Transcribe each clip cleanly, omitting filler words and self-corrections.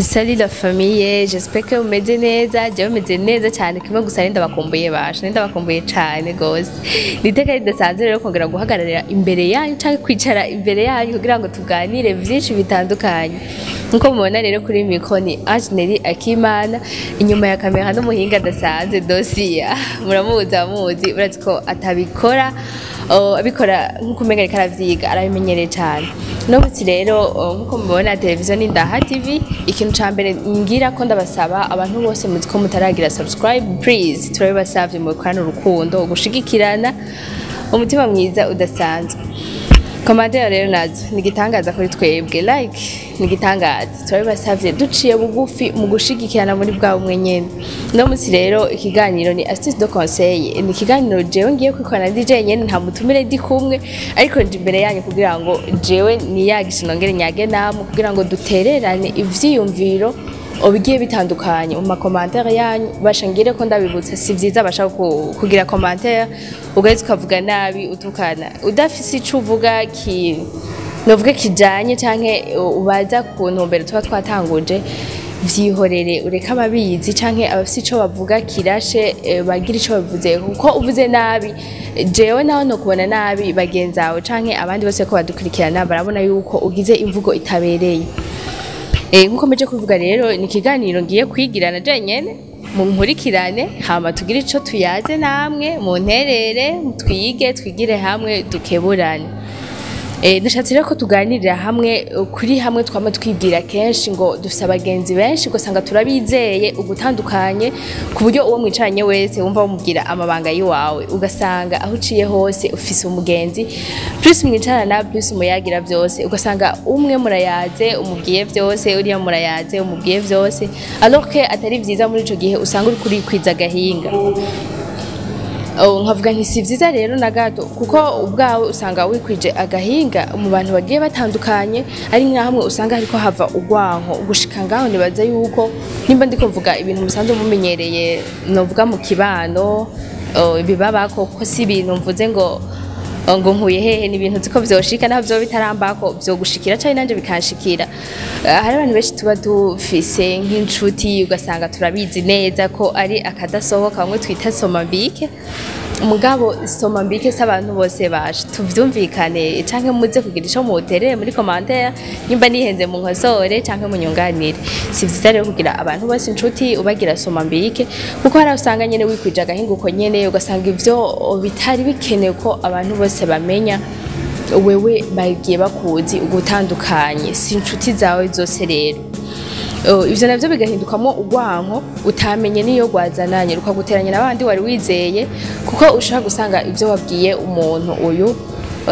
Salut la famille, j'espère que mumeze neza, je mumeze neza cyane kimwe gusa ndabakumbuye basha, ndabakumbuye cyane gose. Niteka ridasanzwe rero kongera guhagararira imbere yanyu cyangwa kwicara imbere yanyu kugira ngo tuganire byinshi bitandukanye. Nkuko mubona rero kuri mikoni Ajneri Akimana, inyuma ya kamera n'umuhinga dasanzwe Dosia. Muramuzi urazi ko atabikora abikora nkuko umenga ariko aravyiga arabimenyereye cyane. Nobutsi rero nkuko mubona televiziyo ni Ndaha TV, ikintu ca mbere ngira ko ndabasaba abantu bose muzi ko mutaragira subscribe please turabasavye mu kwana urukundo gushigikirana umutima mwiza udasanzwe. Commentaire rero nazo nigitangaza kuri twebwe, like nigitangaza turabasavye duciye bugufi mu gushigikirana muri bwa umwe nyene. No musi rero ikiganiro ni astuce de conseil, ni ikiganiro jewe ngiye kwikwana DJ nyene nta mutumire ndi kumwe, ariko nje imbere yanyu kugira ngo jewe niyagisha nongere nyage namwe kugira ngo dutererane ivyiyumviro obigiye bitandukanye mu commentaire yanyu. Bashangire ko ndabibutsa si vyiza basha kugira commentaire ugahita ukavuga nabi utukana udafise ico uvuga ki novuga kijanye canke ubaza ku ntumbero tuba twatanguje vyihorere ureka ababizi canke abafise ico bavuga kirashe bagira ico bavuze, kuko uvuze nabi jewe naho no kubona nabi bagenzawe canke abandi bose ko badukurikirana barabona yuko ugize imvugo itabereye. Nkuko meje kuvuga rero ni ikiganiro ngiye kwigirana je nyene mu nkurikirane hama tugire ico tuyaze namwe mu nterere twigire hamwe dukeburane. Ndashatse rero ko tuganirira hamwe kuri hamwe twama twibwira kenshi ngo dufise abagenzi benshi ugasanga turabizeye ugutandukanye ku buryo uwo mwicaranye wese wumva bamubwira amabanga yiwawe, ugasanga aho uciye hose ufise umugenzi plus mwicarana plus umuyagira byose, ugasanga umwe murayaze umubwiye byose uriya murayaze umubwiye byose, alors que atari vyiza muri ico gihe usanga uri kuri kwiza gahinga. Nkavuga nti si vyiza rero na gato, kuko ubwawe usanga wikwije agahinga mu bantu bagiye batandukanye, ari nkahamwe usanga hariko hava ugwanko ugushika ngaho nibaza yuko nimba ndiko mvuga ibintu musanzwe mumenyereye novuga mu kibano bibabako ko si ibintu mvuze ngo nkuye hehe, ni ibintu ziko vyoshika naho vyo bitarambako vyogushikira cyane nanje bikanshikira. Hari abantu benshi tuba dufise nk'inshuti ugasanga turabizi neza ko ari akadasohoka bamwe twita somambike, mugabo somambike s'abantu bose bashe tuvyumvikane canke muze kugira ico muterere muri commentaire nimba nihenze mu nkosore canke mu nyunganire. Si vyiza rero kugira abantu bose inshuti ubagira somambike, kuko hari usanga nyene wikwije agahinga uko nyene ugasanga ivyo bitari bikenewe ko abantu bose bamenya wewe bagiye bakuzi ugutandukanye si inshuti zawe zose rero. Ivyo navyo bigahindukamo ugwanko utamenye niyo gwazananye rukaguteranya nabandi wari wizeye, kuko ushaka gusanga ivyo wabwiye umuntu uyu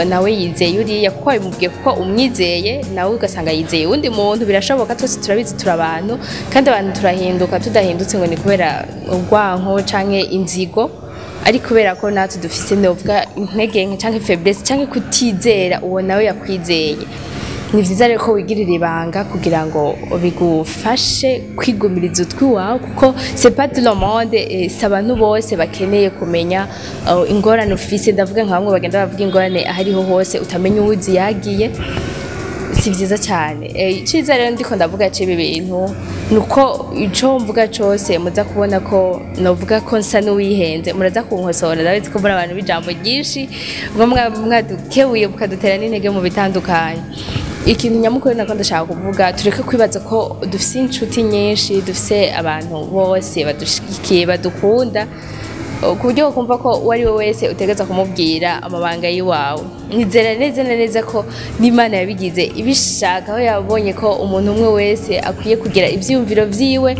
nawe yizeye uriya kuko bimubwiye kuko umwizeye nawe ugasanga yizeye undi muntu. Birashoboka twese turabizi turabantu kandi abantu turahinduka, tudahindutse ngo ni kubera ugwanko canke inzigo, ari kubera ko natwe dufise novuga intege nke canke faiblesse canke kutizera uwo nawe yakwizeye. Ni vyiza rero ko wigirira ibanga kugira ngo bigufashe kwigumiriza utwi wawe, kuko c'est pas tout le monde s'abantu bose bakeneye kumenya ingorane ufise. Ndavuga nka bamwe bagenda bavuga ingorane ahariho hose utamenya uwuzi yagiye, si vyiza cyane. Iciza rero ndiko ndavuga cibi bintu nuko ico mvuga cose muza kubona ko novuga ko nsa n'uwihenze muraza kunkosora, ndabizi ko muri abantu bijambo ryinshi mwadukebuye mukadutera n'intege mu bitandukanye. Ikintu nyamukuru nako ndashaka kuvuga, tureke kwibaza ko dufise inshuti nyinshi, dufise abantu bose badushigikiye badukunda ku buryo ukumva ko wari we wese utegeza kumubwira amabanga yiwawe. Nizera neza ko n'Imana yabigize ibishaka, aho yabonye ko umuntu umwe wese akwiye kugira ivyiyumviro vyiwe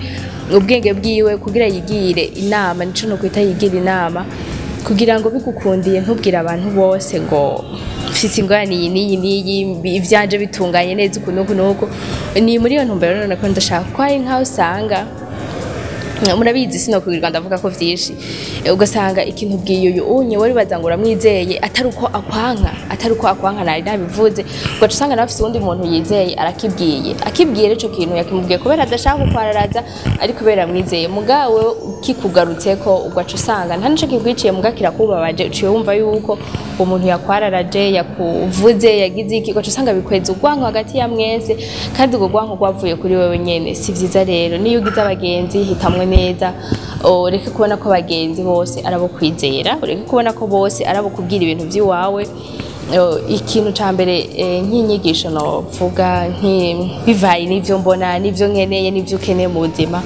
ubwenge bwiwe kugira yigire inama, nico no kwita yigira inama, kugira ngo bigukundiye ntubwira abantu bose ngo mfise ingorane niyi ivyanje bitunganye neza ukuntu nuko. Ni muri iyo ntumbero none ko ndashaka ko ari nkaho usanga murabizi sinokwirirwa ndavuga ko vyinshi, ugasanga ikintu bwiye uyu unye wari bazangura mwizeye atari uko akwanka atari uko akwanka nari nabivuze ugaca usanga nafise uwundi muntu yizeye akibwiye ico kintu yakimubwiye kubera adashaka kukwararaza ari kubera mwizeye mugawe kikugarutseko ugaca usanga nta nico kikwiciye muga kirakubabaje uciye wumva yuko umuntu yakwararaje yakuvuze yagize iki ugaca usanga bikweza urwanko hagati ya mwese kandi urwo rwanko rwavuye kuri wewe nyene si vyiza rero niyo ugize abagenzi hitamwe neza ureke kubona ko abagenzi bose arabo kwizera ureke kubona ko bose arabo kubwira ibintu by'iwawe ikintu ca mbere nk'inyigisho novuga bivaye n'ivyo mbona n'ivyo nkeneye n'ivyo ukeneye mu buzima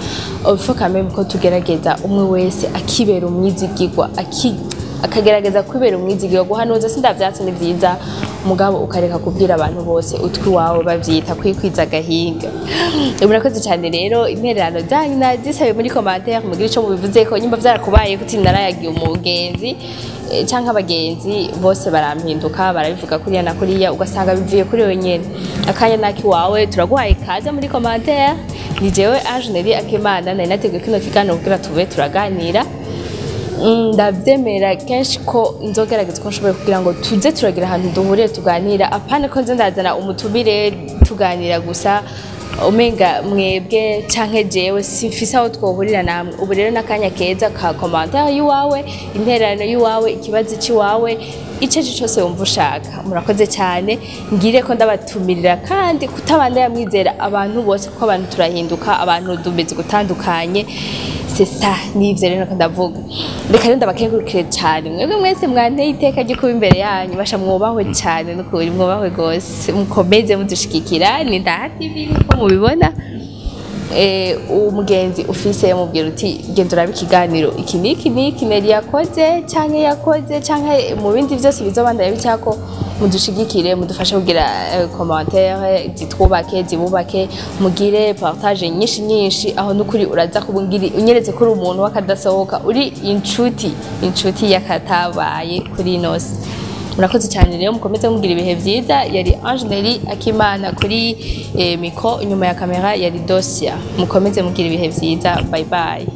ubifuka meme ko tugerageza umwe wese akibera umwizigirwa akagerageza kwibera umwizigirwa guhanuza sindavyatse ni vyiza mugabo ukareka kubwira abantu bose utwi wawe bavyita kwikwiza gahinga murakoze cyane rero intererano zanyu nazisabe muri commentaire mugira ico mubivuze ko nyimba vyarakubaye kuti narayagiye umugenzi canke abagenzi bose barampinduka barabivuga kuriya na kuriya ugasanga bivuye kuri wewe nyene akanya naki wawe turaguhaye kaze muri commentaire ni jewe Ange Akimana nari nateguye kino kiganiro kugira tube turaganira ndavyemera kenshi ko nzogerageza ko nshoboye kugira ngo tuze turagira ahantu duhuriye tuganira apana ko nze ndazana umutumire tuganira gusa umenga mwebwe canke jewe simfise aho twohurira namwe ubu rero nakanya keza ka commentaire yiwawe intererano yiwawe ikibazo ciwawe ico cyose wumva ushaka murakoze cyane ngire ko ndabatumirira kandi kutabanda yamwizera abantu bose ko abantu turahinduka abantu dumeze gutandukanye c'est ça nivyo rero ko ndavuga reka rero ndabakengurukire cyane mwebwe mwese mwanteye iteka ryo kuba imbere yanyu basha mwubahwe cyane no kuri mwubahwe gose mukomeze mudushikikira ni Ndaha TV ko mubibona umugenzi ufise yamubwira uti genda urabe ikiganiro iki niki neri yakoze canke mu bindi vyose bizobanda yabicyako mudushigikire mudufashe kugira commentaire zitwubake zibubake mugire partage nyinshi aho nukuri uraza kubungiri unyeretse kuri umuntu wakadasohoka uri inshuti yakatabaye kuri nose murakoze cyane rero mukomeze mugira ibihe byiza yari Ange Akimana kuri micro inyuma ya kamera yari Dosia mukomeze mugira ibihe byiza bye bye